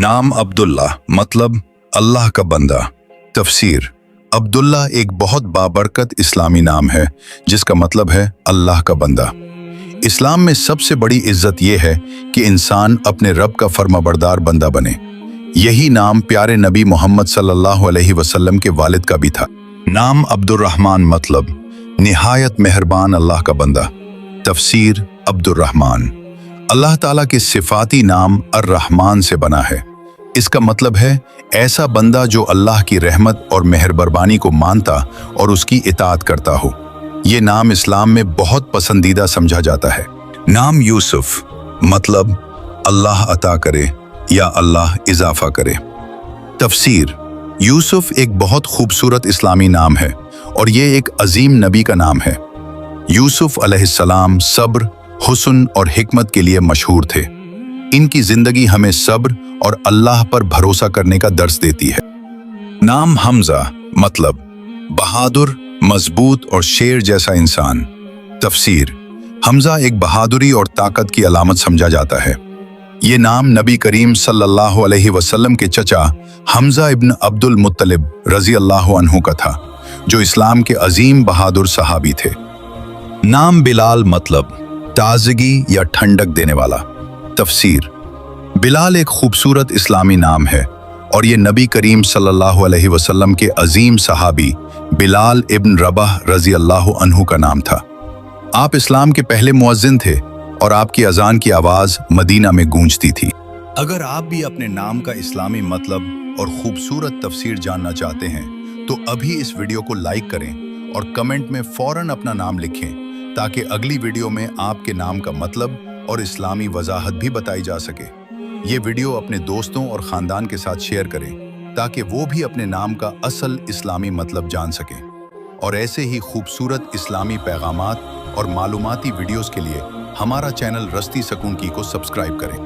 नाम अब्दुल्ला मतलब अल्लाह का बंदा। तफसीर, अब्दुल्ला एक बहुत बाबरकत इस्लामी नाम है जिसका मतलब है अल्लाह का बंदा। इस्लाम में सबसे बड़ी इज्जत यह है कि इंसान अपने रब का फर्माबरदार बंदा बने। यही नाम प्यारे नबी मोहम्मद सल्लल्लाहु अलैहि वसल्लम के वालिद का भी था। नाम अब्दुर्रहमान मतलब निहायत मेहरबान अल्लाह का बंदा। तफसीर, अब्दुर्रहमान अल्लाह ताला के सिफाती नाम अर्रहमान से बना है। इसका मतलब है ऐसा बंदा जो अल्लाह की रहमत और मेहरबानी को मानता और उसकी इताअत करता हो। ये नाम इस्लाम में बहुत पसंदीदा समझा जाता है। नाम यूसुफ मतलब अल्लाह अता करे या अल्लाह इजाफा करे। तफसीर, यूसुफ एक बहुत खूबसूरत इस्लामी नाम है और ये एक अजीम नबी का नाम है। यूसुफ अलैहिस्सलाम सब्र, हुस्न और हिकमत के लिए मशहूर थे। इनकी जिंदगी हमें सब्र और अल्लाह पर भरोसा करने का दर्स देती है। नाम हमजा मतलब बहादुर, मजबूत और शेर जैसा इंसान। तफसीर, हमजा एक बहादुरी और ताकत की अलामत समझा जाता है। ये नाम नबी करीम सल्लल्लाहु अलैहि वसल्लम के चचा हमजा इब्न अब्दुल मुत्तलिब रजी अल्लाह अन्हु का था, जो इस्लाम के अजीम बहादुर सहाबी थे। नाम बिलाल मतलब ताजगी या ठंडक देने वाला। तफसीर, बिलाल एक खूबसूरत इस्लामी नाम है और ये नबी करीम सल्लल्लाहु अलैहि वसल्लम के अजीम सहाबी बिलाल इब्न रबाह रजी अल्लाह अन्हु का नाम था। आप इस्लाम के पहले मुअज्जिन थे और आपकी अजान की आवाज़ मदीना में गूंजती थी। अगर आप भी अपने नाम का इस्लामी मतलब और खूबसूरत तफसीर जानना चाहते हैं तो अभी इस वीडियो को लाइक करें और कमेंट में फौरन अपना नाम लिखें, ताकि अगली वीडियो में आपके नाम का मतलब और इस्लामी वजाहत भी बताई जा सके। ये वीडियो अपने दोस्तों और ख़ानदान के साथ शेयर करें ताकि वो भी अपने नाम का असल इस्लामी मतलब जान सकें। और ऐसे ही खूबसूरत इस्लामी पैगामात और मालूमाती वीडियोस के लिए हमारा चैनल रस्ती सकून की को सब्सक्राइब करें।